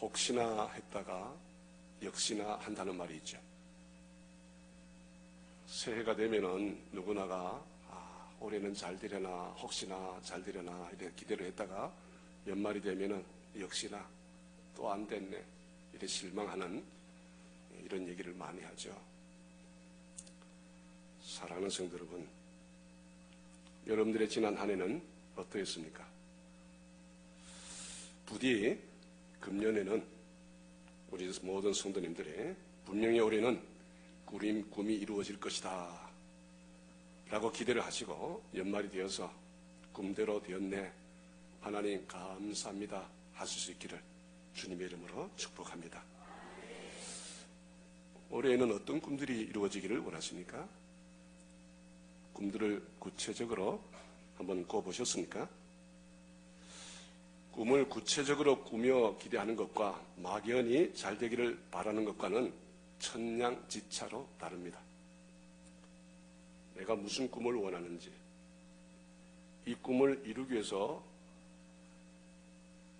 혹시나 했다가 역시나 한다는 말이 있죠. 새해가 되면은 누구나가 올해는 잘 되려나 혹시나 잘 되려나 이렇게 기대를 했다가 연말이 되면은 역시나 또 안 됐네 이렇게 실망하는 이런 얘기를 많이 하죠. 사랑하는 성도 여러분, 여러분들의 지난 한 해는 어떠했습니까? 부디 금년에는 우리 모든 성도님들의 분명히 올해는 꿈이 이루어질 것이다 라고 기대를 하시고 연말이 되어서 꿈대로 되었네, 하나님 감사합니다 하실 수 있기를 주님의 이름으로 축복합니다. 올해에는 어떤 꿈들이 이루어지기를 원하십니까? 꿈들을 구체적으로 한번 꿔보셨습니까? 꿈을 구체적으로 꾸며 기대하는 것과 막연히 잘 되기를 바라는 것과는 천냥지차로 다릅니다. 내가 무슨 꿈을 원하는지, 이 꿈을 이루기 위해서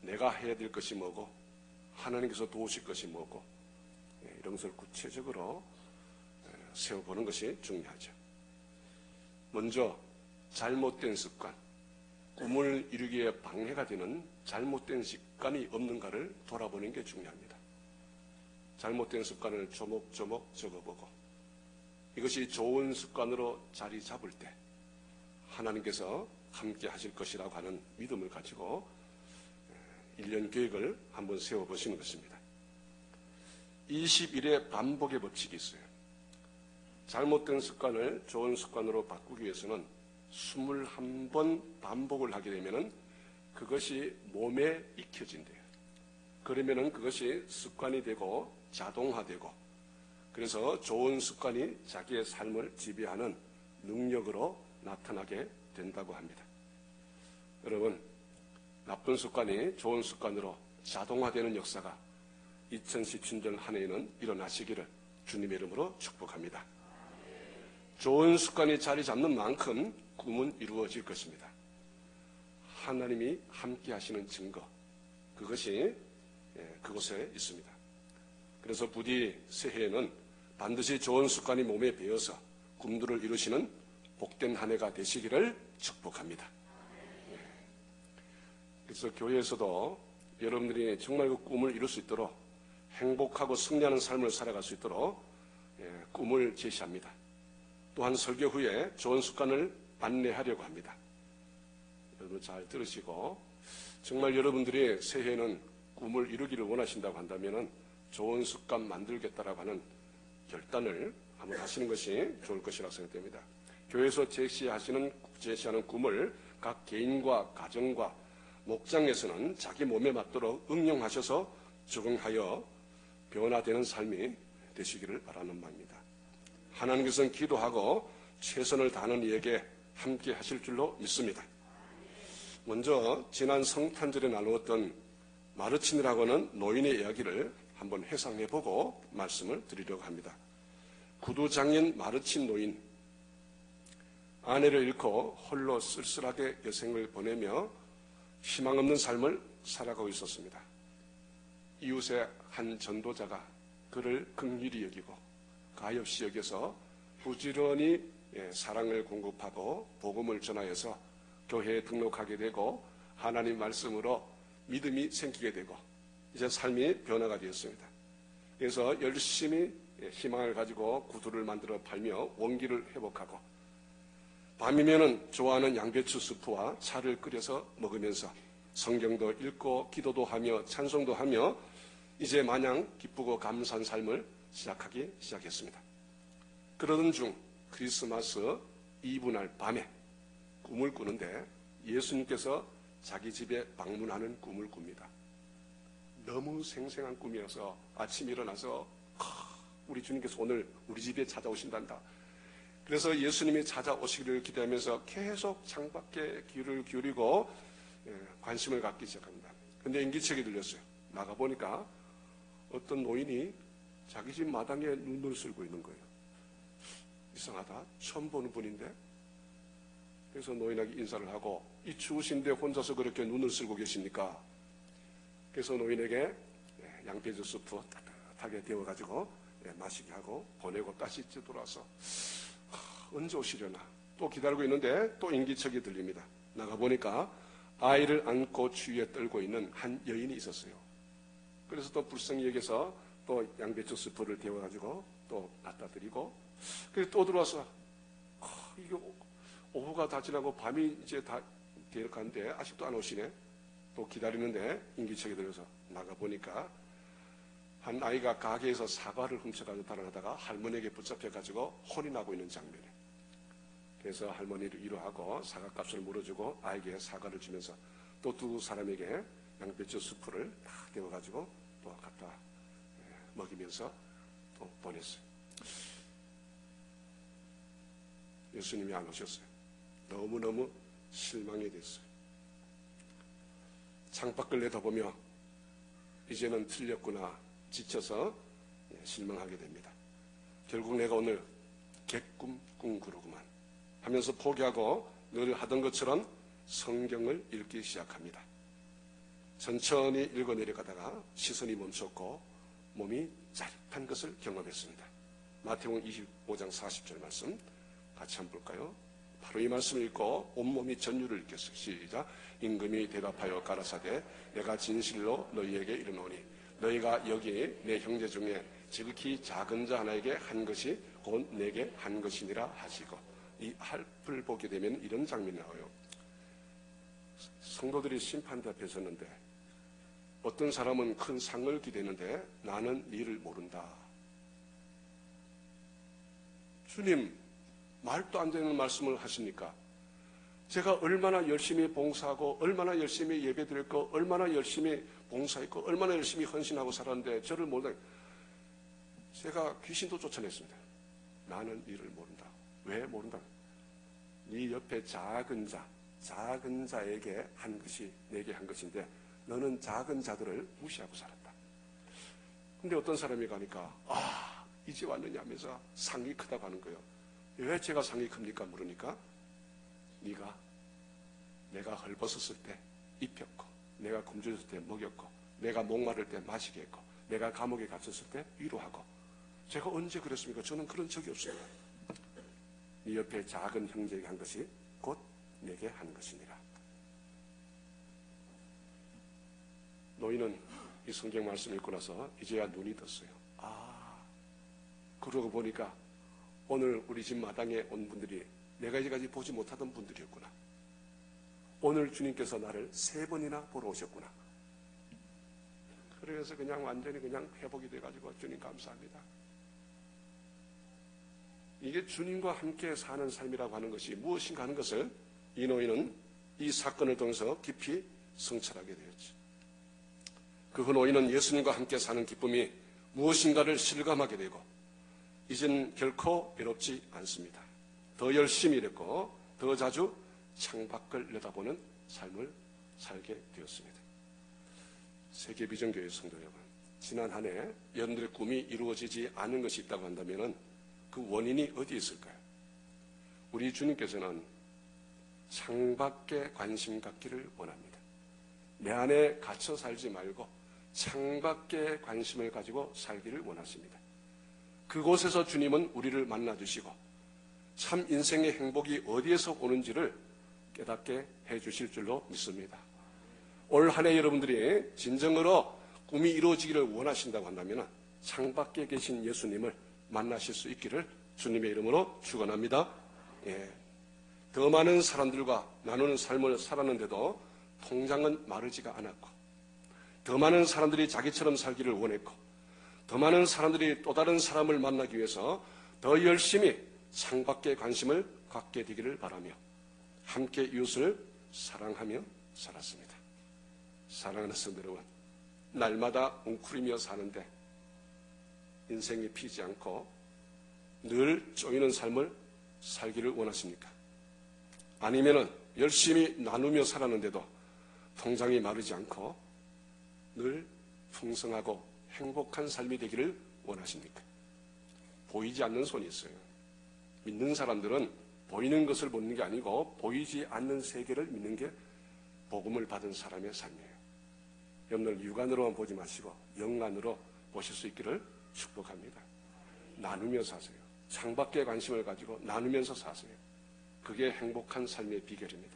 내가 해야 될 것이 뭐고 하나님께서 도우실 것이 뭐고 이런 것을 구체적으로 세워보는 것이 중요하죠. 먼저 잘못된 습관, 꿈을 이루기에 방해가 되는 잘못된 습관이 없는가를 돌아보는 게 중요합니다. 잘못된 습관을 조목조목 적어보고 이것이 좋은 습관으로 자리 잡을 때 하나님께서 함께 하실 것이라고 하는 믿음을 가지고 1년 계획을 한번 세워보시는 것입니다. 20일의 반복의 법칙이 있어요. 잘못된 습관을 좋은 습관으로 바꾸기 위해서는 21번 반복을 하게 되면 그것이 몸에 익혀진대요. 그러면 그것이 습관이 되고 자동화되고 그래서 좋은 습관이 자기의 삶을 지배하는 능력으로 나타나게 된다고 합니다. 여러분, 나쁜 습관이 좋은 습관으로 자동화되는 역사가 2017년 한 해에는 일어나시기를 주님의 이름으로 축복합니다. 좋은 습관이 자리 잡는 만큼 꿈은 이루어질 것입니다. 하나님이 함께 하시는 증거, 그것이 그곳에 있습니다. 그래서 부디 새해에는 반드시 좋은 습관이 몸에 배어서 꿈들을 이루시는 복된 한 해가 되시기를 축복합니다. 그래서 교회에서도 여러분들이 정말 그 꿈을 이룰 수 있도록 행복하고 승리하는 삶을 살아갈 수 있도록 꿈을 제시합니다. 또한 설교 후에 좋은 습관을 안내하려고 합니다. 여러분 잘 들으시고 정말 여러분들이 새해에는 꿈을 이루기를 원하신다고 한다면 좋은 습관 만들겠다라고 하는 결단을 한번 하시는 것이 좋을 것이라고 생각됩니다. 교회에서 제시하는 꿈을 각 개인과 가정과 목장에서는 자기 몸에 맞도록 응용하셔서 적응하여 변화되는 삶이 되시기를 바라는 바입니다. 하나님께서는 기도하고 최선을 다하는 이에게 함께 하실 줄로 믿습니다. 먼저 지난 성탄절에 나누었던 마르친이라고 하는 노인의 이야기를 한번 회상해보고 말씀을 드리려고 합니다. 구두장인 마르친 노인, 아내를 잃고 홀로 쓸쓸하게 여생을 보내며 희망 없는 삶을 살아가고 있었습니다. 이웃의 한 전도자가 그를 긍휼히 여기고 가엾이 여겨서 부지런히 사랑을 공급하고 복음을 전하여서 교회에 등록하게 되고 하나님 말씀으로 믿음이 생기게 되고 이제 삶이 변화가 되었습니다. 그래서 열심히 희망을 가지고 구두를 만들어 팔며 원기를 회복하고 밤이면은 좋아하는 양배추 수프와 차를 끓여서 먹으면서 성경도 읽고 기도도 하며 찬송도 하며 이제 마냥 기쁘고 감사한 삶을 시작하기 시작했습니다. 그러던 중 크리스마스 이브날 밤에 꿈을 꾸는데 예수님께서 자기 집에 방문하는 꿈을 꿉니다. 너무 생생한 꿈이어서 아침에 일어나서 우리 주님께서 오늘 우리 집에 찾아오신단다. 그래서 예수님이 찾아오시기를 기대하면서 계속 창밖에 귀를 기울이고 관심을 갖기 시작합니다. 근데 인기척이 들렸어요. 나가보니까 어떤 노인이 자기 집 마당에 눈을 쓸고 있는 거예요. 이상하다. 처음 보는 분인데. 그래서 노인에게 인사를 하고 이 추우신데 혼자서 그렇게 눈을 쓸고 계십니까? 그래서 노인에게 양배추 수프 따뜻하게 데워가지고 마시게 하고 보내고 다시 돌아와서 언제 오시려나 또 기다리고 있는데 또 인기척이 들립니다. 나가보니까 아이를 안고 추위에 떨고 있는 한 여인이 있었어요. 그래서 또 불쌍히 여기서 또 양배추 수프를 데워가지고 또 갖다 드리고 그래서 또 들어와서 이게 오후가 다 지나고 밤이 이제 다 되어가는데 아직도 안 오시네. 또 기다리는데 인기척이 들어서 나가보니까 한 아이가 가게에서 사과를 훔쳐가지고 달아나다가 할머니에게 붙잡혀가지고 혼이 나고 있는 장면이에요. 그래서 할머니를 위로하고 사과값을 물어주고 아이에게 사과를 주면서 또 두 사람에게 양배추 수프를 다 데워가지고 또 갖다 먹이면서 또 보냈어요. 예수님이 안 오셨어요. 너무너무 실망이 됐어요. 창밖을 내다보며 이제는 틀렸구나 지쳐서 실망하게 됩니다. 결국 내가 오늘 개꿈 꾼 거로구만 하면서 포기하고 늘 하던 것처럼 성경을 읽기 시작합니다. 천천히 읽어 내려가다가 시선이 멈췄고 몸이 짜릿한 것을 경험했습니다. 마태복음 25장 40절 말씀 같이 한번 볼까요? 바로 이 말씀을 읽고 온몸이 전율을 일으켰어요. 시작. 임금이 대답하여 가라사대 내가 진실로 너희에게 이르노니 너희가 여기 내 형제 중에 지극히 작은 자 하나에게 한 것이 곧 내게 한 것이니라 하시고 이 할을 보게 되면 이런 장면이 나와요. 성도들이 심판대 앞에 섰는데 어떤 사람은 큰 상을 기대는데 나는 니를 모른다. 주님 말도 안 되는 말씀을 하십니까? 제가 얼마나 열심히 봉사하고 얼마나 열심히 예배드렸고 얼마나 열심히 봉사했고 얼마나 열심히 헌신하고 살았는데 저를 모른다. 제가 귀신도 쫓아냈습니다. 나는 이를 모른다. 왜 모른다? 네 옆에 작은 자에게 한 것이 내게 한 것인데 너는 작은 자들을 무시하고 살았다. 근데 어떤 사람이 가니까 이제 왔느냐 하면서 상이 크다고 하는 거예요. 왜 제가 상이 큽니까? 물으니까 내가 헐벗었을 때 입혔고 내가 굶주렸을 때 먹였고 내가 목마를 때 마시게 했고 내가 감옥에 갇혔을 때 위로하고 제가 언제 그랬습니까? 저는 그런 적이 없습니다. 네 옆에 작은 형제에게 한 것이 곧 내게 한 것이니라. 노인은 이 성경 말씀을 읽고 나서 이제야 눈이 떴어요. 그러고 보니까 오늘 우리 집 마당에 온 분들이 내가 이제까지 보지 못하던 분들이었구나. 오늘 주님께서 나를 3번이나 보러 오셨구나. 그래서 그냥 완전히 그냥 회복이 돼가지고 주님 감사합니다. 이게 주님과 함께 사는 삶이라고 하는 것이 무엇인가 하는 것을 이 노인은 이 사건을 통해서 깊이 성찰하게 되었지. 그 후 노인은 예수님과 함께 사는 기쁨이 무엇인가를 실감하게 되고 이젠 결코 외롭지 않습니다. 더 열심히 일했고 더 자주 창밖을 내다보는 삶을 살게 되었습니다. 세계비전교회 성도 여러분, 지난 한 해 여러분들의 꿈이 이루어지지 않은 것이 있다고 한다면 그 원인이 어디에 있을까요? 우리 주님께서는 창밖에 관심 갖기를 원합니다. 내 안에 갇혀 살지 말고 창밖에 관심을 가지고 살기를 원하십니다. 그곳에서 주님은 우리를 만나주시고 참 인생의 행복이 어디에서 오는지를 깨닫게 해주실 줄로 믿습니다. 올 한 해 여러분들이 진정으로 꿈이 이루어지기를 원하신다고 한다면 창밖에 계신 예수님을 만나실 수 있기를 주님의 이름으로 축원합니다. 더 많은 사람들과 나누는 삶을 살았는데도 통장은 마르지가 않았고 더 많은 사람들이 자기처럼 살기를 원했고 더 많은 사람들이 또 다른 사람을 만나기 위해서 더 열심히 창밖에 관심을 갖게 되기를 바라며 함께 이웃을 사랑하며 살았습니다. 사랑하는 성도 여러분, 날마다 웅크리며 사는데 인생이 피지 않고 늘 쪼이는 삶을 살기를 원하십니까? 아니면은 열심히 나누며 살았는데도 통장이 마르지 않고 늘 풍성하고 행복한 삶이 되기를 원하십니까? 보이지 않는 손이 있어요. 믿는 사람들은 보이는 것을 믿는 게 아니고 보이지 않는 세계를 믿는 게 복음을 받은 사람의 삶이에요. 여러분들 육안으로만 보지 마시고 영안으로 보실 수 있기를 축복합니다. 나누며 사세요. 창밖에 관심을 가지고 나누면서 사세요. 그게 행복한 삶의 비결입니다.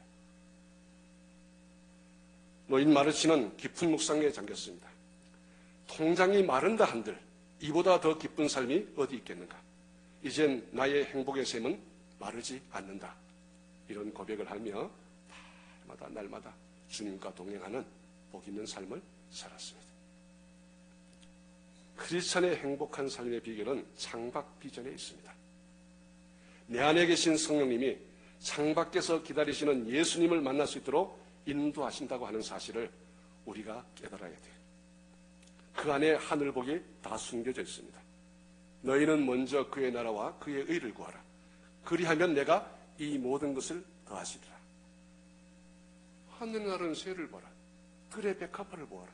노인 마르치는 깊은 묵상에 잠겼습니다. 통장이 마른다 한들 이보다 더 기쁜 삶이 어디 있겠는가. 이젠 나의 행복의 샘은 마르지 않는다. 이런 고백을 하며 날마다 주님과 동행하는 복 있는 삶을 살았습니다. 크리스천의 행복한 삶의 비결은 창밖 비전에 있습니다. 내 안에 계신 성령님이 창밖에서 기다리시는 예수님을 만날 수 있도록 인도하신다고 하는 사실을 우리가 깨달아야 돼요. 그 안에 하늘복이 다 숨겨져 있습니다. 너희는 먼저 그의 나라와 그의 의를 구하라. 그리하면 내가 이 모든 것을 더하시리라. 하늘나라는 새를 봐라. 들의 백합화를 보아라.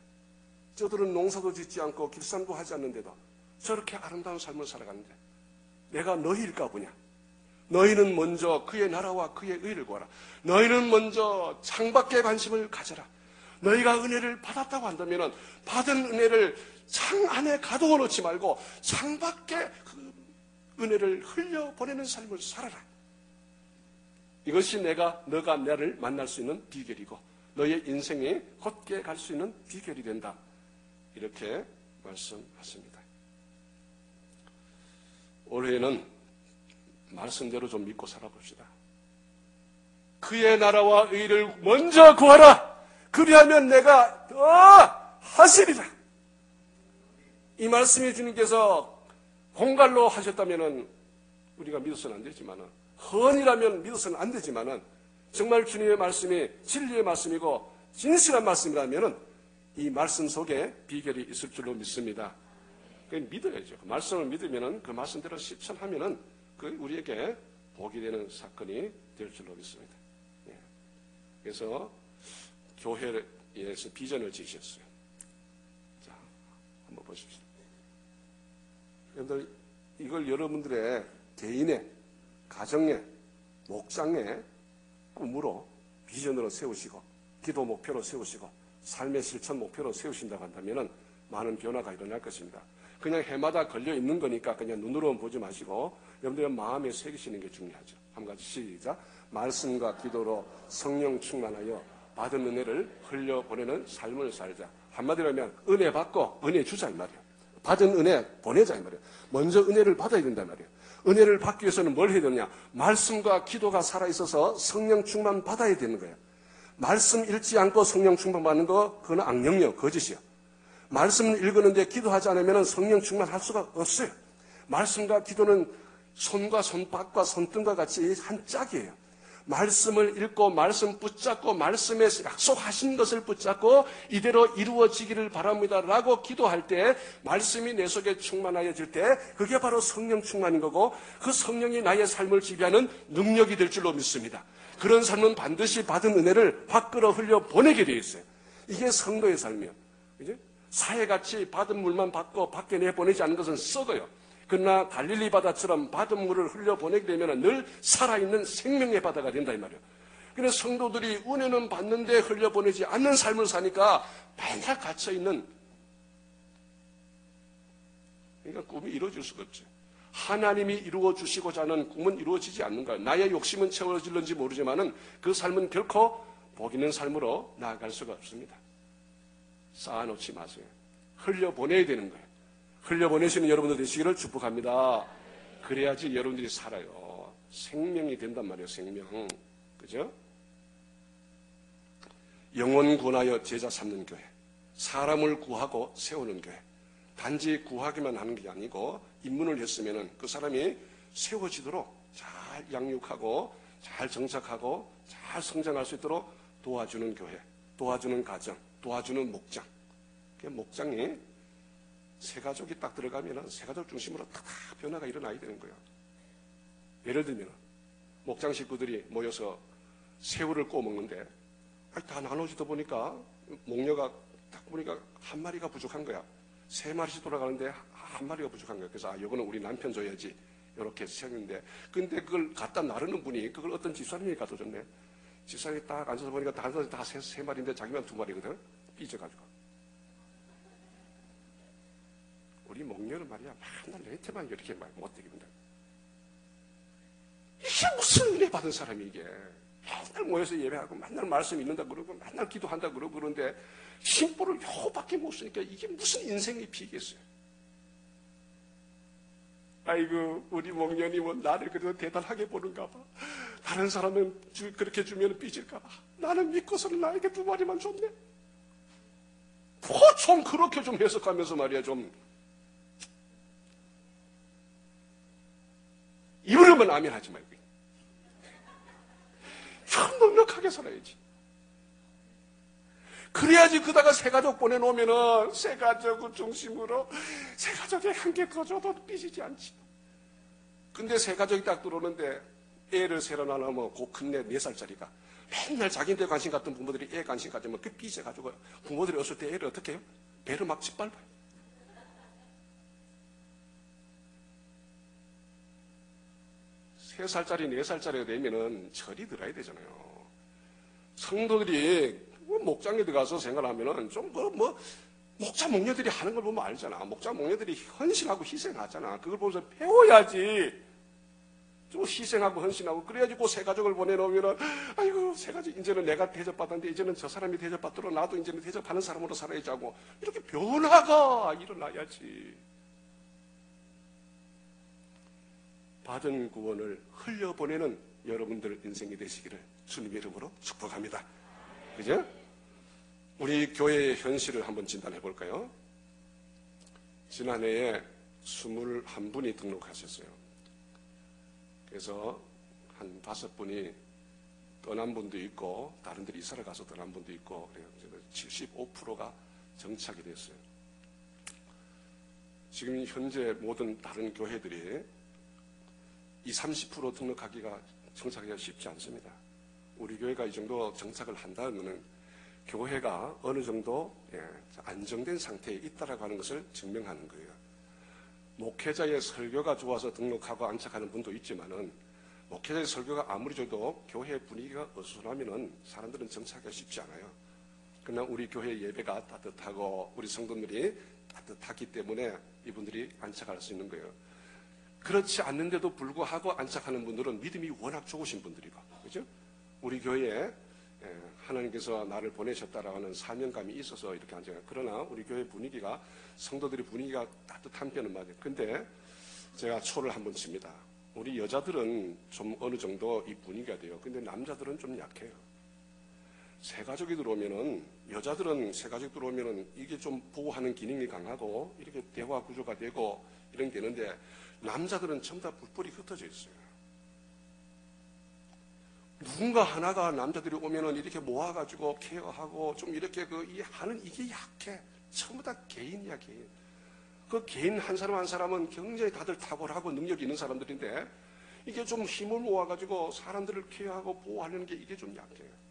저들은 농사도 짓지 않고 길쌈도 하지 않는데도 저렇게 아름다운 삶을 살아가는데 내가 너희일까 보냐. 너희는 먼저 그의 나라와 그의 의를 구하라. 너희는 먼저 창밖에 관심을 가져라. 너희가 은혜를 받았다고 한다면 받은 은혜를 창 안에 가두어 놓지 말고 창밖에 그 은혜를 흘려보내는 삶을 살아라. 이것이 너가 나를 만날 수 있는 비결이고 너의 인생이 곧게 갈 수 있는 비결이 된다. 이렇게 말씀하십니다. 올해는 말씀대로 좀 믿고 살아봅시다. 그의 나라와 의를 먼저 구하라. 그리하면 내가 더 하시리라. 이 말씀이 주님께서 공갈로 하셨다면 우리가 믿어서는 안 되지만 헌이라면 믿어서는 안 되지만 정말 주님의 말씀이 진리의 말씀이고 진실한 말씀이라면 이 말씀 속에 비결이 있을 줄로 믿습니다. 그걸 믿어야죠. 그 말씀을 믿으면 그 말씀대로 실천하면 그 우리에게 복이 되는 사건이 될 줄로 믿습니다. 그래서 교회에서 비전을 지으셨어요. 자, 한번 보십시오. 여러분들 이걸 여러분들의 개인의 가정의 목장의 꿈으로 비전으로 세우시고 기도 목표로 세우시고 삶의 실천 목표로 세우신다고 한다면 많은 변화가 일어날 것입니다. 그냥 해마다 걸려 있는 거니까 그냥 눈으로는 보지 마시고 여러분들의 마음에 새기시는 게 중요하죠. 한 가지 시작. 말씀과 기도로 성령 충만하여 받은 은혜를 흘려보내는 삶을 살자. 한마디로 하면 은혜 받고 은혜 주자 이 말이에요. 받은 은혜 보내자 이 말이에요. 먼저 은혜를 받아야 된단 말이에요. 은혜를 받기 위해서는 뭘 해야 되느냐. 말씀과 기도가 살아있어서 성령 충만 받아야 되는 거예요. 말씀 읽지 않고 성령 충만 받는 거 그건 악령이요. 거짓이요. 말씀을 읽었는데 기도하지 않으면 성령 충만할 수가 없어요. 말씀과 기도는 손과 손바닥과 손등과 같이 한 짝이에요. 말씀을 읽고 말씀 붙잡고 말씀에 약속하신 것을 붙잡고 이대로 이루어지기를 바랍니다 라고 기도할 때 말씀이 내 속에 충만하여질 때 그게 바로 성령 충만인 거고 그 성령이 나의 삶을 지배하는 능력이 될 줄로 믿습니다. 그런 삶은 반드시 받은 은혜를 확 끌어 흘려 보내게 되어 있어요. 이게 성도의 삶이에요. 그죠? 사해같이 받은 물만 받고 밖에 내보내지 않는 것은 썩어요. 그러나 갈릴리 바다처럼 받은 물을 흘려보내게 되면 늘 살아있는 생명의 바다가 된다 이 말이에요. 그래서 성도들이 은혜는 받는데 흘려보내지 않는 삶을 사니까 맨날 갇혀있는, 그러니까 꿈이 이루어질 수가 없죠. 하나님이 이루어주시고자 하는 꿈은 이루어지지 않는 거예요. 나의 욕심은 채워질는지 모르지만 그 삶은 결코 복 있는 삶으로 나아갈 수가 없습니다. 쌓아놓지 마세요. 흘려보내야 되는 거예요. 흘려보내시는 여러분들 되시기를 축복합니다. 그래야지 여러분들이 살아요. 생명이 된단 말이에요. 생명. 그죠? 영혼 구원하여 제자 삼는 교회. 사람을 구하고 세우는 교회. 단지 구하기만 하는 게 아니고 입문을 했으면 그 사람이 세워지도록 잘 양육하고 잘 정착하고 잘 성장할 수 있도록 도와주는 교회, 도와주는 가정, 도와주는 목장. 목장이 새 가족이 딱 들어가면 새 가족 중심으로 딱 변화가 일어나야 되는 거예요. 예를 들면 목장 식구들이 모여서 새우를 구워 먹는데 다 나눠주다 보니까 목녀가 딱 보니까 한 마리가 부족한 거야. 세 마리씩 돌아가는데 한 마리가 부족한 거야. 그래서 이거는 우리 남편 줘야지 이렇게 생겼는데 근데 그걸 갖다 나르는 분이 그걸 어떤 집사님이 갖다 줬네. 집사님이 딱 앉아서 보니까 다 세 마리인데 자기만 두 마리거든. 삐져가지고 우리 목녀는 말이야 맨날 내한테만 이렇게 못되게 본다. 이게 무슨 은혜 받은 사람이 이게. 맨날 모여서 예배하고 맨날 말씀 읽는다 그러고 맨날 기도한다 그러고 그러는데 심보를 요밖에 못 쓰니까 이게 무슨 인생의 비겠어요. 아이고 우리 목련님은 나를 그래도 대단하게 보는가 봐. 다른 사람은 그렇게 주면 삐질까 봐. 나는 믿고서는 나에게 2마리만 줬네. 좀 그렇게 좀 해석하면서 말이야 좀 입으로만 아멘 하지 말고 참 넉넉하게 살아야지. 그래야지 그다가 새가족 보내놓으면은 새가족 중심으로 새가족에 한 개 더 줘도 삐지지 않지. 근데 새가족이 딱 들어오는데 애를 새로 낳으면 그 큰애 4살짜리가 맨날 자기한테 관심 갖던 부모들이 애 관심 가지면 그 삐져가지고 부모들이 없을 때 애를 어떻게 해요? 배를 막 짓밟아요. 세 살짜리 4살짜리가 되면은 철이 들어야 되잖아요. 성도들이 목장에 들어가서 생활하면은 좀 목자 목녀들이 하는 걸 보면 알잖아. 목자 목녀들이 헌신하고 희생하잖아. 그걸 보면서 배워야지. 좀 희생하고 헌신하고 그래야지 그 새 가족을 보내놓으면은 아이고 새 가족 이제는 내가 대접받았는데 이제는 저 사람이 대접받도록 나도 이제는 대접하는 사람으로 살아야지 하고 이렇게 변화가 일어나야지. 받은 구원을 흘려보내는 여러분들 인생이 되시기를 주님의 이름으로 축복합니다. 그죠? 우리 교회의 현실을 한번 진단해 볼까요? 지난해에 21분이 등록하셨어요. 그래서 한 5분이 떠난 분도 있고 다른 데로 이사를 가서 떠난 분도 있고 그래요. 75%가 정착이 됐어요. 지금 현재 모든 다른 교회들이 30% 등록하기가 정착하기가 쉽지 않습니다. 우리 교회가 이 정도 정착을 한다면 교회가 어느 정도 안정된 상태에 있다라고 하는 것을 증명하는 거예요. 목회자의 설교가 좋아서 등록하고 안착하는 분도 있지만은 목회자의 설교가 아무리 좋아도 교회 분위기가 어수선하면은 사람들은 정착하기가 쉽지 않아요. 그러나 우리 교회 예배가 따뜻하고 우리 성도들이 따뜻하기 때문에 이분들이 안착할 수 있는 거예요. 그렇지 않는데도 불구하고 안착하는 분들은 믿음이 워낙 좋으신 분들이고, 그죠? 우리 교회에 하나님께서 나를 보내셨다라고 하는 사명감이 있어서 이렇게 앉아요. 그러나 우리 교회 분위기가, 성도들의 분위기가 따뜻한 편은 맞아요. 근데 제가 초를 한번 칩니다. 우리 여자들은 좀 어느 정도 이 분위기가 돼요. 근데 남자들은 좀 약해요. 새 가족이 들어오면은, 여자들은 새 가족 들어오면은 이게 좀 보호하는 기능이 강하고 이렇게 대화 구조가 되고 이런 게 있는데 남자들은 전부 다 뿔뿔이 흩어져 있어요. 누군가 하나가 남자들이 오면은 이렇게 모아가지고 케어하고 좀 이렇게 하는 이게 약해. 전부 다 개인이야, 개인. 그 개인 한 사람 한 사람은 굉장히 다들 탁월하고 능력이 있는 사람들인데 이게 좀 힘을 모아가지고 사람들을 케어하고 보호하는 게 이게 좀 약해요.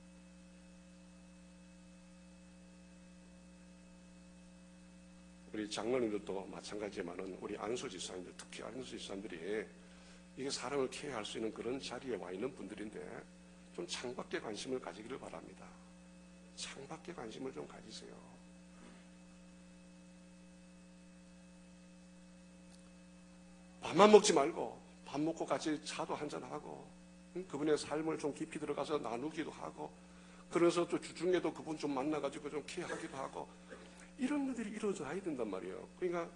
우리 장로님들도 마찬가지지만은 우리 안수 집사님들, 특히 안수 집사님들이 이게 사람을 케어할 수 있는 그런 자리에 와 있는 분들인데 좀 창밖에 관심을 가지기를 바랍니다. 창밖에 관심을 좀 가지세요. 밥만 먹지 말고 밥 먹고 같이 차도 한잔하고 그분의 삶을 좀 깊이 들어가서 나누기도 하고 그래서 또 주중에도 그분 좀 만나가지고 좀 케어하기도 하고 이런 것들이 이루어져야 된단 말이에요. 그러니까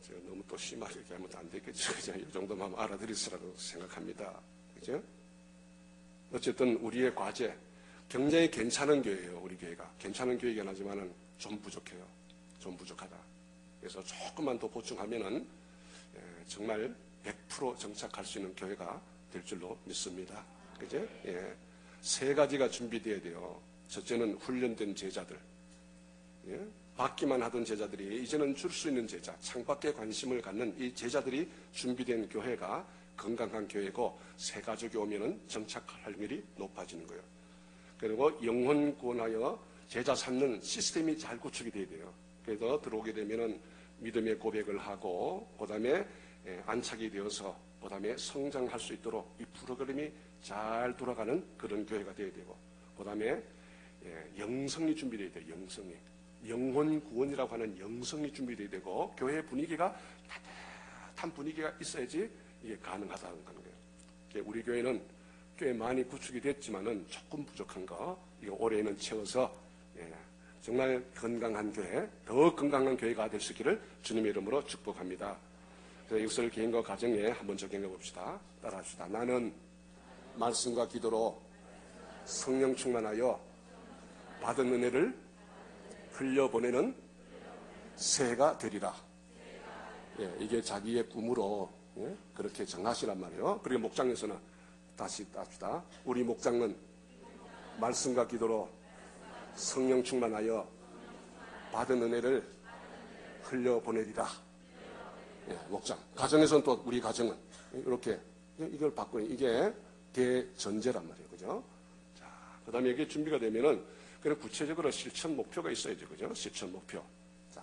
제가 너무 또 심하게 얘기하면 안 되겠죠. 그냥 이 정도만 알아들으시라고 생각합니다. 그죠? 어쨌든 우리의 과제, 굉장히 괜찮은 교회예요. 우리 교회가. 괜찮은 교회이긴 하지만은 좀 부족해요. 좀 부족하다. 그래서 조금만 더 보충하면은 정말 100% 정착할 수 있는 교회가 될 줄로 믿습니다. 그죠? 예. 3가지가 준비되어야 돼요. 첫째는 훈련된 제자들. 예? 받기만 하던 제자들이 이제는 줄 수 있는 제자, 창밖에 관심을 갖는 이 제자들이 준비된 교회가 건강한 교회고 새 가족이 오면은 정착할 확률이 높아지는 거예요. 그리고 영혼 구원하여 제자 삼는 시스템이 잘 구축이 돼야 돼요. 그래서 들어오게 되면은 믿음의 고백을 하고 그다음에 안착이 되어서 그다음에 성장할 수 있도록 이 프로그램이 잘 돌아가는 그런 교회가 돼야 되고 그다음에 영성이 준비돼야 돼요. 영혼 구원이라고 하는 영성이 준비되어야 되고 교회 분위기가 따뜻한 분위기가 있어야지 이게 가능하다는 거예요. 우리 교회는 꽤 많이 구축이 됐지만은 조금 부족한 거 이거 올해는 채워서 정말 건강한 교회, 더 건강한 교회가 될 수 있기를 주님의 이름으로 축복합니다. 그래서 이것을 개인과 가정에 한번 적용해 봅시다. 따라합시다. 나는 말씀과 기도로 성령 충만하여 받은 은혜를 흘려보내는 새해가 되리라. 이게 자기의 꿈으로 그렇게 정하시란 말이에요. 그리고 목장에서는 다시 합시다. 우리 목장은 말씀과 기도로 성령 충만하여 받은 은혜를 흘려보내리라. 목장. 가정에서는 또 우리 가정은 이렇게 이걸 바꾸는 이게 대전제란 말이에요. 그죠? 자, 그 다음에 이게 준비가 되면은 그런 구체적으로 실천 목표가 있어야죠. 그죠? 실천 목표. 자,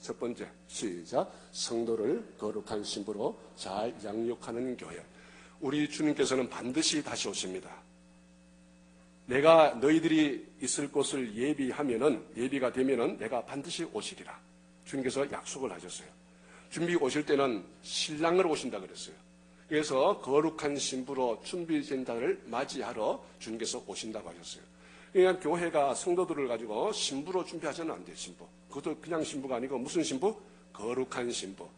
첫 번째. 시작. 성도를 거룩한 신부로 잘 양육하는 교회. 우리 주님께서는 반드시 다시 오십니다. 내가 너희들이 있을 곳을 예비가 되면은 내가 반드시 오시리라. 주님께서 약속을 하셨어요. 준비 오실 때는 신랑으로 오신다 그랬어요. 그래서 거룩한 신부로 준비된 자를 맞이하러 주님께서 오신다고 하셨어요. 그러니까 교회가 성도들을 가지고 신부로 준비하지는 안 돼요. 신부. 그것도 그냥 신부가 아니고 무슨 신부? 거룩한 신부.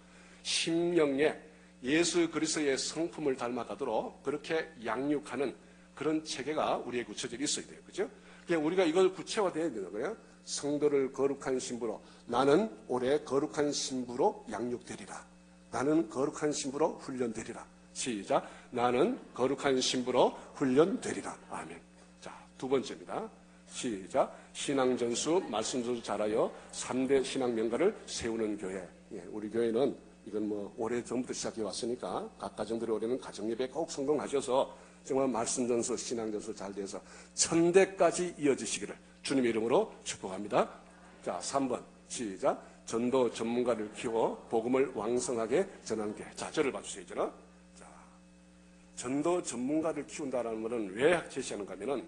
심령에 예수 그리스도의 성품을 닮아가도록 그렇게 양육하는 그런 체계가 우리의 구체적으로 있어야 돼요. 그죠? 그러니까 우리가 이걸 구체화돼야 되는 거예요. 성도를 거룩한 신부로. 나는 올해 거룩한 신부로 양육되리라. 나는 거룩한 신부로 훈련되리라. 시작. 나는 거룩한 신부로 훈련되리라. 아멘. 자, 두 번째입니다. 시작. 신앙전수, 말씀전수 잘하여 3대 신앙 명가를 세우는 교회. 우리 교회는 이건 오래 전부터 시작해 왔으니까 각 가정들이 올해는 가정예배 꼭 성공하셔서 정말 말씀전수, 신앙전수 잘 돼서 1000대까지 이어지시기를 주님의 이름으로 축복합니다. 자, 3번. 시작. 전도 전문가를 키워 복음을 왕성하게 전하는 교회. 자, 저를 봐주세요. 자, 전도 전문가를 키운다는 것은 왜 제시하는가 하면은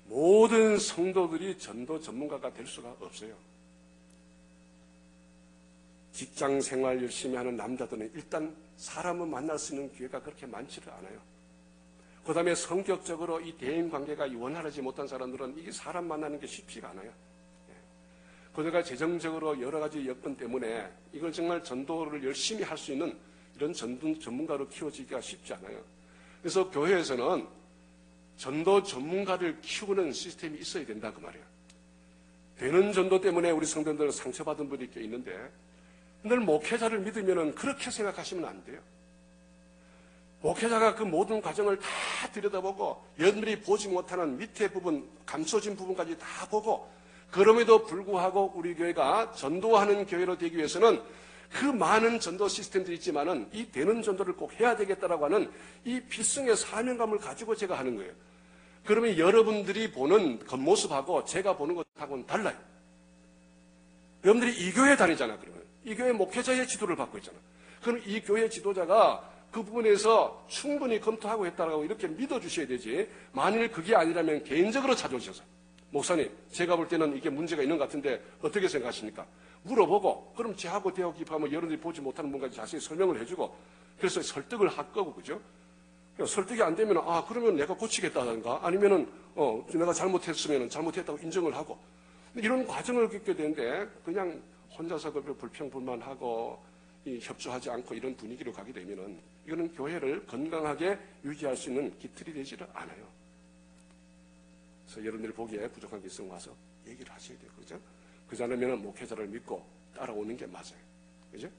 모든 성도들이 전도 전문가가 될 수가 없어요. 직장 생활 열심히 하는 남자들은 일단 사람을 만날 수 있는 기회가 그렇게 많지를 않아요. 그 다음에 성격적으로 이 대인 관계가 원활하지 못한 사람들은 이게 사람 만나는 게 쉽지가 않아요. 그러니까 재정적으로 여러 가지 여건 때문에 이걸 정말 전도를 열심히 할 수 있는 이런 전문가로 키워지기가 쉽지 않아요. 그래서 교회에서는 전도 전문가를 키우는 시스템이 있어야 된다 그 말이에요. 되는 전도 때문에 우리 성도들은 상처받은 분이 꽤 있는데 늘 목회자를 믿으면 그렇게 생각하시면 안 돼요. 목회자가 그 모든 과정을 다 들여다보고 여러분들이 보지 못하는 밑에 부분, 감춰진 부분까지 다 보고 그럼에도 불구하고 우리 교회가 전도하는 교회로 되기 위해서는 그 많은 전도 시스템들이 있지만은 이 되는 전도를 꼭 해야 되겠다라고 하는 이 필승의 사명감을 가지고 제가 하는 거예요. 그러면 여러분들이 보는 겉모습하고 제가 보는 것하고는 달라요. 여러분들이 이 교회 다니잖아, 그러면. 이 교회 목회자의 지도를 받고 있잖아. 그럼 이 교회 지도자가 그 부분에서 충분히 검토하고 했다라고 이렇게 믿어주셔야 되지. 만일 그게 아니라면 개인적으로 찾아오셔서 목사님, 제가 볼 때는 이게 문제가 있는 것 같은데 어떻게 생각하십니까? 물어보고 그럼 제하고 대화 깊어하면 여러분들이 보지 못하는 뭔가 자세히 설명을 해주고 그래서 설득을 할 거고 그죠? 설득이 안 되면 그러면 내가 고치겠다든가 아니면은 내가 잘못했으면 잘못했다고 인정을 하고 이런 과정을 겪게 되는데 그냥 혼자서 그 불평불만하고 협조하지 않고 이런 분위기로 가게 되면은 이거는 교회를 건강하게 유지할 수 있는 기틀이 되지를 않아요. 그래서 여러분들이 보기에 부족한 게 있으면 와서 얘기를 하셔야 돼요. 그죠? 그러지 않으면 목회자를 믿고 따라오는 게 맞아요. 그죠?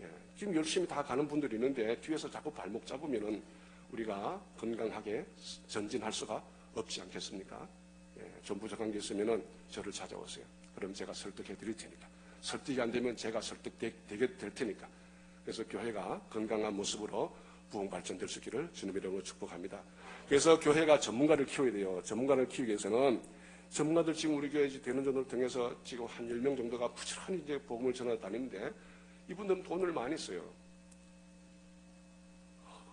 예. 지금 열심히 다 가는 분들이 있는데 뒤에서 자꾸 발목 잡으면은 우리가 건강하게 전진할 수가 없지 않겠습니까? 예. 좀 부족한 게 있으면은 저를 찾아오세요. 그럼 제가 설득해 드릴 테니까. 설득이 안 되면 제가 설득되게 될 테니까. 그래서 교회가 건강한 모습으로 부흥 발전될 수 있기를 주님의 이름으로 축복합니다. 그래서 교회가 전문가를 키워야 돼요. 전문가를 키우기 위해서는 전문가들 지금 우리 교회 되는 전도를 통해서 지금 한 10명 정도가 부지런히 이제 복음을 전하러 다니는데 이분들은 돈을 많이 써요.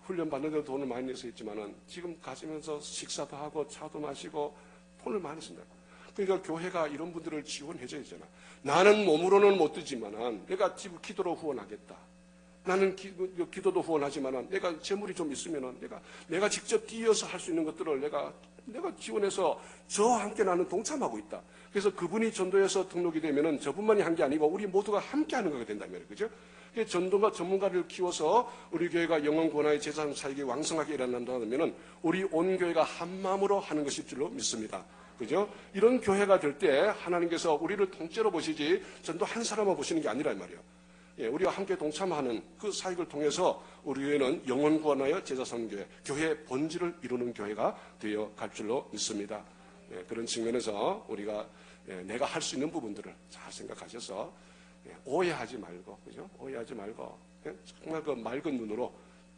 훈련 받는데도 돈을 많이 내서 있지만은 지금 가시면서 식사도 하고 차도 마시고 돈을 많이 쓴다. 그러니까 교회가 이런 분들을 지원해줘야 되잖아. 나는 몸으로는 못 드지만은 내가 기도로 후원하겠다. 나는 기도도 후원하지만은 내가 재물이 좀 있으면은 내가 직접 뛰어서 할 수 있는 것들을 내가 지원해서 저와 함께 나는 동참하고 있다. 그래서 그분이 전도에서 등록이 되면은 저분만이 한 게 아니고 우리 모두가 함께 하는 거가 된단 말이에요. 그죠? 전도가 전문가를 키워서 우리 교회가 영혼 권화의 제사 사역이 왕성하게 일어난다면은 우리 온 교회가 한 마음으로 하는 것일 줄로 믿습니다. 그죠? 이런 교회가 될 때 하나님께서 우리를 통째로 보시지 전도 한 사람만 보시는 게 아니란 말이에요. 예, 우리가 함께 동참하는 그 사역을 통해서 우리 교회는 영혼 구원하여 제자 삼는 교회, 교회의 본질을 이루는 교회가 되어 갈 줄로 믿습니다. 예, 그런 측면에서 우리가 내가 할 수 있는 부분들을 잘 생각하셔서 오해하지 말고, 그죠? 오해하지 말고 정말 그 맑은 눈으로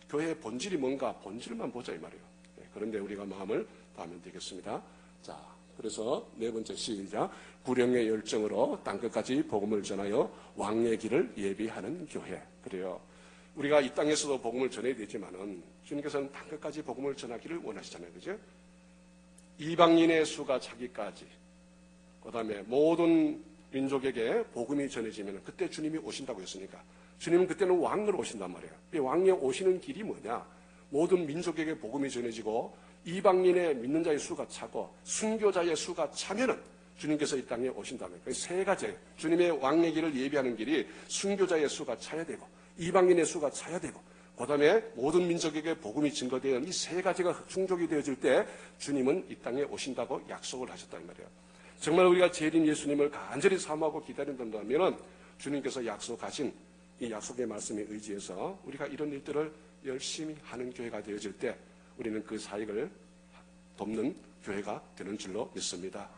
교회의 본질이 뭔가 본질만 보자 이 말이에요. 예, 그런데 우리가 마음을 다하면 되겠습니다. 자, 그래서 네 번째 시작. 구령의 열정으로 땅끝까지 복음을 전하여 왕의 길을 예비하는 교회. 그래요. 우리가 이 땅에서도 복음을 전해야 되지만은 주님께서는 땅끝까지 복음을 전하기를 원하시잖아요. 그죠? 이방인의 수가 차기까지, 그 다음에 모든 민족에게 복음이 전해지면 그때 주님이 오신다고 했으니까 주님은 그때는 왕으로 오신단 말이에요. 이 왕이 오시는 길이 뭐냐? 모든 민족에게 복음이 전해지고 이방인의 믿는 자의 수가 차고 순교자의 수가 차면은 주님께서 이 땅에 오신다면 세 가지 주님의 왕의 길을 예비하는 길이 순교자의 수가 차야 되고 이방인의 수가 차야 되고 그 다음에 모든 민족에게 복음이 증거되는 이 세 가지가 충족이 되어질 때 주님은 이 땅에 오신다고 약속을 하셨단 말이에요. 정말 우리가 재림 예수님을 간절히 사모하고 기다린다면 주님께서 약속하신 이 약속의 말씀에 의지해서 우리가 이런 일들을 열심히 하는 교회가 되어질 때 우리는 그 사역을 돕는 교회가 되는 줄로 믿습니다.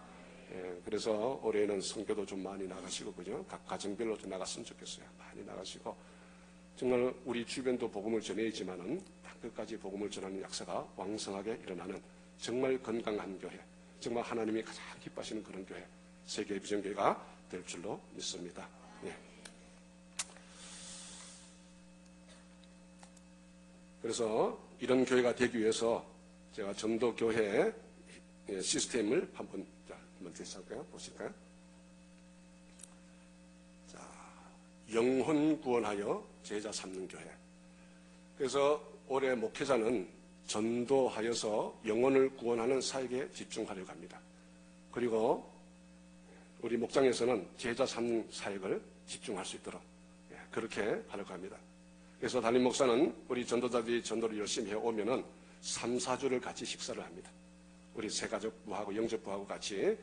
예, 그래서 올해는 선교도 좀 많이 나가시고, 그죠? 각 가정별로 좀 나갔으면 좋겠어요. 많이 나가시고, 정말 우리 주변도 복음을 전해야지만은 끝까지 복음을 전하는 역사가 왕성하게 일어나는 정말 건강한 교회, 정말 하나님이 가장 기뻐하시는 그런 교회, 세계 비전교회가 될 줄로 믿습니다. 예. 그래서 이런 교회가 되기 위해서 제가 전도교회 시스템을 한번 다시 할까요? 보실까요? 자, 영혼 구원하여 제자 삼는 교회. 그래서 올해 목회자는 전도하여서 영혼을 구원하는 사역에 집중하려고 합니다. 그리고 우리 목장에서는 제자 삼는 사역을 집중할 수 있도록 그렇게 하려고 합니다. 그래서 담임 목사는 우리 전도자들이 전도를 열심히 해오면은 3, 4주를 같이 식사를 합니다. 우리 새가족부하고 영접부하고 같이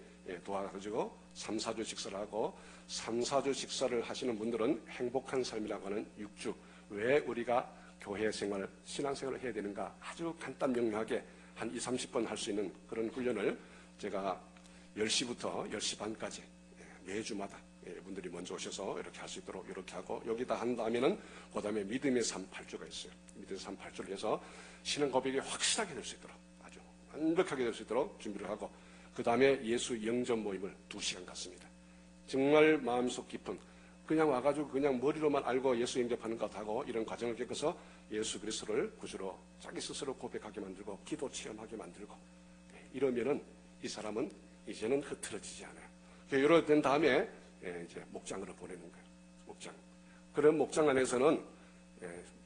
도와가지고 3, 4주 식사를 하고 3, 4주 식사를 하시는 분들은 행복한 삶이라고 하는 6주. 왜 우리가 교회 생활, 신앙생활을 해야 되는가 아주 간단 명료하게 한 20, 30분 할 수 있는 그런 훈련을 제가 10시부터 10시 반까지 매주마다 분들이 먼저 오셔서 이렇게 할 수 있도록 이렇게 하고 여기다 한 다음에는 그 다음에 믿음의 삶 8주가 있어요. 믿음의 삶 8주를 해서 신앙 고백이 확실하게 될 수 있도록 아주 완벽하게 될 수 있도록 준비를 하고 그 다음에 예수 영접 모임을 2시간 갖습니다. 정말 마음속 깊은 그냥 와가지고 그냥 머리로만 알고 예수 영접하는 것 하고 이런 과정을 겪어서 예수 그리스도를 구주로 자기 스스로 고백하게 만들고 기도 체험하게 만들고 이러면은 이 사람은 이제는 흐트러지지 않아요. 이렇게 된 다음에 이제 목장으로 보내는 거예요. 목장. 그런 목장 안에서는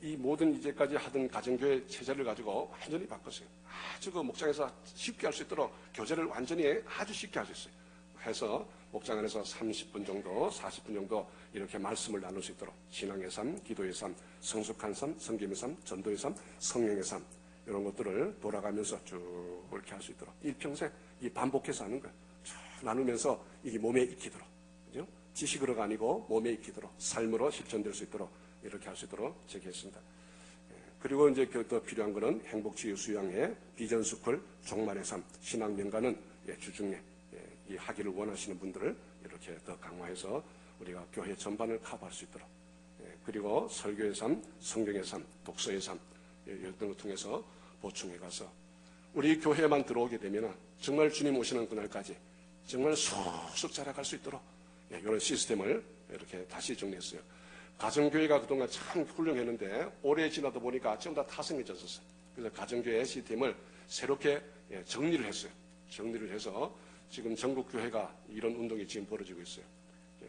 이 모든 이제까지 하던 가정교회 체제를 가지고 완전히 바꿨어요. 아주 그 목장에서 쉽게 할 수 있도록 교제를 완전히 아주 쉽게 할 수 있어요. 해서 목장 안에서 30분 정도, 40분 정도 이렇게 말씀을 나눌 수 있도록 신앙의 삶, 기도의 삶, 성숙한 삶, 성김의 삶, 전도의 삶, 성령의 삶 이런 것들을 돌아가면서 쭉 이렇게 할 수 있도록 일평생 이 반복해서 하는 거예요. 쭉 나누면서 이게 몸에 익히도록, 그죠? 지식으로가 아니고 몸에 익히도록 삶으로 실천될 수 있도록 이렇게 할 수 있도록 제기했습니다. 그리고 이제 더 필요한 거는 행복치유 수양회, 비전스쿨, 종말의 삶, 신앙명가는 주중에 이 하기를 원하시는 분들을 이렇게 더 강화해서 우리가 교회 전반을 커버할 수 있도록 그리고 설교의 삶, 성경의 삶, 독서의 삶 이런 걸 통해서 보충해 가서 우리 교회만 들어오게 되면 정말 주님 오시는 그날까지 정말 쑥쑥 자라갈 수 있도록 이런 시스템을 이렇게 다시 정리했어요. 가정교회가 그동안 참 훌륭했는데 오래 지나다 보니까 전부 다 타성해졌었어요. 그래서 가정교회 시스템을 새롭게 정리를 했어요. 정리를 해서 지금 전국 교회가 이런 운동이 지금 벌어지고 있어요.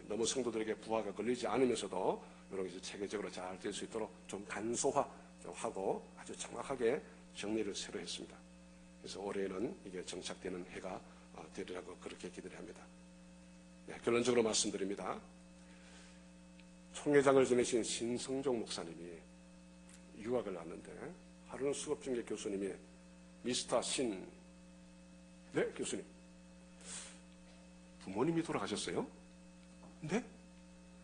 너무 성도들에게 부하가 걸리지 않으면서도 이런 것이 체계적으로 잘 될 수 있도록 좀 간소화 좀 하고 아주 정확하게 정리를 새로 했습니다. 그래서 올해는 이게 정착되는 해가 되리라고 그렇게 기대를 합니다. 네, 결론적으로 말씀드립니다. 총회장을 지내신 신성종 목사님이 유학을 갔는데 하루는 수업중에 교수님이 미스터 신, 네 교수님, 부모님이 돌아가셨어요? 네?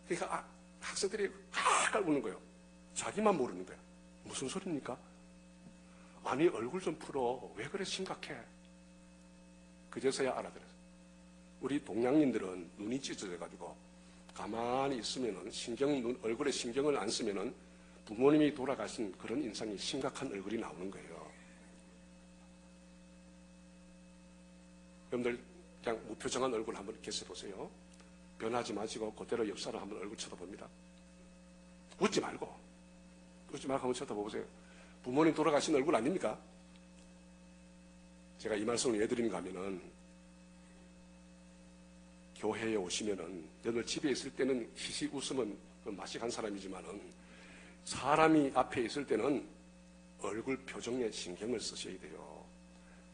그러니까 학생들이 깔깔 우는 거예요. 자기만 모르는 거야. 무슨 소리입니까? 아니 얼굴 좀 풀어. 왜 그래 심각해? 그제서야 알아들었어요. 우리 동양인들은 눈이 찢어져가지고 가만히 있으면은 얼굴에 신경을 안 쓰면은 부모님이 돌아가신 그런 인상이 심각한 얼굴이 나오는 거예요. 여러분들 그냥 무표정한 얼굴 한번 이렇게 써보세요. 변하지 마시고 그대로 옆 사람 한번 얼굴 쳐다봅니다. 웃지 말고 한번 쳐다보세요. 부모님 돌아가신 얼굴 아닙니까? 제가 이 말씀을 왜 드리는가 하면은 교회에 오시면은 여러분 집에 있을 때는 히히 웃으면 맛이 간 사람이지만은 사람이 앞에 있을 때는 얼굴 표정에 신경을 쓰셔야 돼요.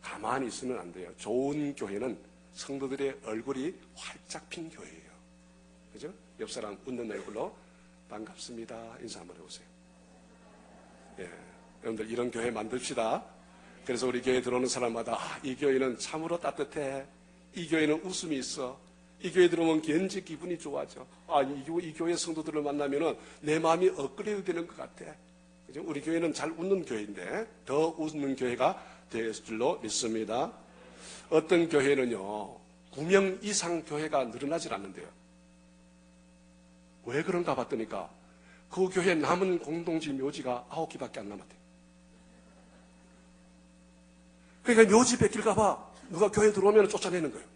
가만히 있으면 안 돼요. 좋은 교회는 성도들의 얼굴이 활짝 핀 교회예요. 그죠? 옆 사람 웃는 얼굴로 반갑습니다. 인사 한번 해보세요. 예, 여러분들 이런 교회 만듭시다. 그래서 우리 교회 들어오는 사람마다 이 교회는 참으로 따뜻해. 이 교회는 웃음이 있어. 이 교회 들어오면 왠지 기분이 좋아져. 이 교회 성도들을 만나면은 내 마음이 업그레이드 되는 것 같아. 그죠? 우리 교회는 잘 웃는 교회인데 더 웃는 교회가 될 줄로 믿습니다. 어떤 교회는요 9명 이상 교회가 늘어나질 않는데요. 왜 그런가 봤더니까 그 교회 남은 공동지 묘지가 9개밖에 안 남았대요. 그러니까 묘지 뺏길까 봐 누가 교회 들어오면 쫓아내는 거예요.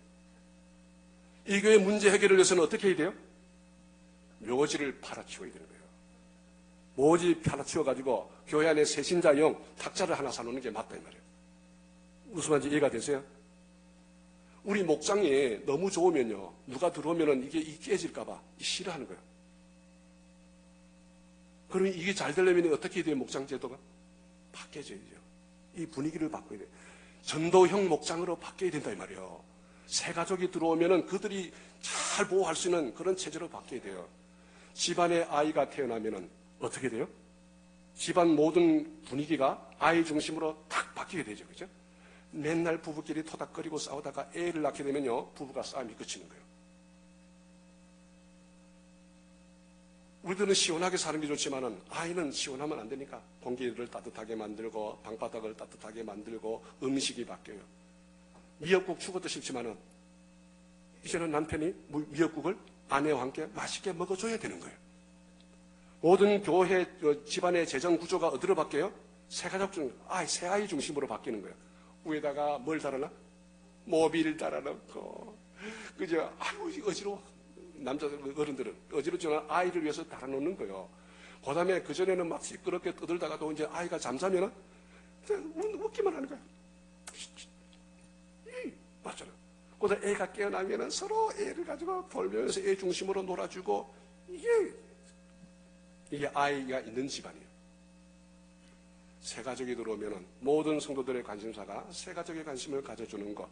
이 교회 문제 해결을 위해서는 어떻게 해야 돼요? 묘지를 팔아치워야 되는 거예요. 묘지 팔아치워가지고 교회 안에 새신자용 탁자를 하나 사놓는 게 맞다 이 말이에요. 무슨 말인지 이해가 되세요? 우리 목장이 너무 좋으면요 누가 들어오면은 이게 깨질까 봐 싫어하는 거예요. 그러면 이게 잘 되려면 어떻게 해야 돼요? 목장 제도가 바뀌어져야죠. 이 분위기를 바꿔야 돼요. 전도형 목장으로 바뀌어야 된다 이 말이에요. 새 가족이 들어오면은 그들이 잘 보호할 수 있는 그런 체제로 바뀌어야 돼요. 집안에 아이가 태어나면은 어떻게 돼요? 집안 모든 분위기가 아이 중심으로 딱 바뀌게 되죠. 그죠? 맨날 부부끼리 토닥거리고 싸우다가 애를 낳게 되면요 부부가 싸움이 그치는 거예요. 우리들은 시원하게 사는 게 좋지만은 아이는 시원하면 안 되니까 공기를 따뜻하게 만들고 방바닥을 따뜻하게 만들고 음식이 바뀌어요. 미역국 죽어도 싫지만은 이제는 남편이 미역국을 아내와 함께 맛있게 먹어줘야 되는 거예요. 모든 교회 집안의 재정 구조가 어디로 바뀌어요? 새 아이 중심으로 바뀌는 거예요. 위에다가 뭘 달아놔? 모빌 달아놓고 그죠? 아유 어지러워. 남자 어른들은 어지럽지만 아이를 위해서 달아놓는 거예요. 그 다음에 그전에는 막 시끄럽게 떠들다가도 이제 아이가 잠자면은 웃기만 하는 거예요. 맞잖아. 그래서 애가 깨어나면은 서로 애를 가지고 돌면서 애 중심으로 놀아주고 이게 아이가 있는 집안이에요. 새 가족이 들어오면은 모든 성도들의 관심사가 새 가족의 관심을 가져주는 거.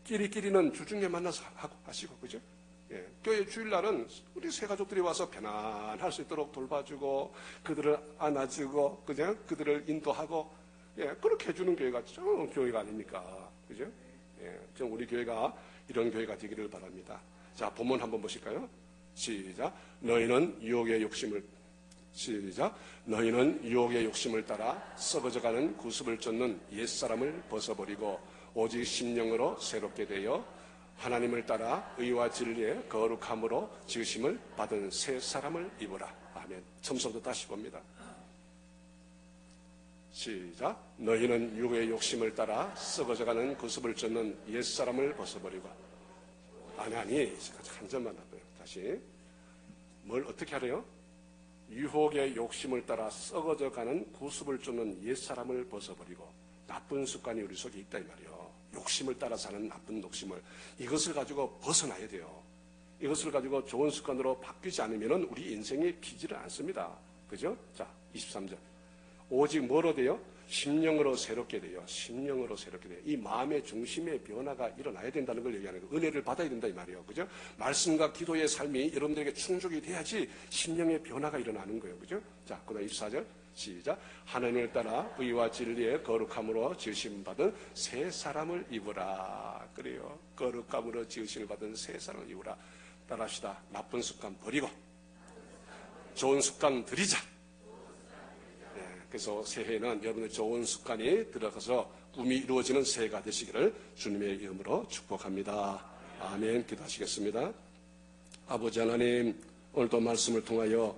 끼리끼리는 주중에 만나서 하시고 그죠? 예, 교회 주일날은 우리 새 가족들이 와서 편안할 수 있도록 돌봐주고 그들을 안아주고 그냥 그들을 인도하고 그렇게 해주는 교회가 좀 교회가 아닙니까? 그죠? 좀 우리 교회가 이런 교회가 되기를 바랍니다. 자, 본문 한번 보실까요? 시작. 너희는 유혹의 욕심을 따라 썩어져가는 구습을 쫓는 옛사람을 벗어버리고 오직 심령으로 새롭게 되어 하나님을 따라 의와 진리의 거룩함으로 지으심을 받은 새 사람을 입으라. 아멘. 처음부터 다시 봅니다. 시작. 너희는 육의 욕심을 따라 썩어져가는 구습을 쫓는 옛사람을 벗어버리고. 아니 한 점만 하고요. 다시 뭘 어떻게 하래요? 유혹의 욕심을 따라 썩어져가는 구습을 쫓는 옛사람을 벗어버리고. 나쁜 습관이 우리 속에 있다 이 말이에요. 거예요. 욕심을 따라 사는 나쁜 욕심을. 이것을 가지고 벗어나야 돼요. 이것을 가지고 좋은 습관으로 바뀌지 않으면 우리 인생이 피지를 않습니다. 그죠? 자, 23절. 오직 뭐로 돼요? 심령으로 새롭게 돼요. 심령으로 새롭게 돼요. 이 마음의 중심의 변화가 일어나야 된다는 걸 얘기하는 거예요. 은혜를 받아야 된다 이 말이에요. 그죠? 말씀과 기도의 삶이 여러분들에게 충족이 돼야지 심령의 변화가 일어나는 거예요. 그죠? 자, 그 다음 24절. 시작. 하나님을 따라 의와 진리의 거룩함으로 지으심 받은 새 사람을 입으라. 그래요. 거룩함으로 지으심을 받은 새 사람을 입으라. 따라합시다. 나쁜 습관 버리고 좋은 습관 들이자. 네, 그래서 새해에는 여러분의 좋은 습관이 들어가서 꿈이 이루어지는 새해가 되시기를 주님의 이름으로 축복합니다. 아멘. 기도하시겠습니다. 아버지 하나님, 오늘도 말씀을 통하여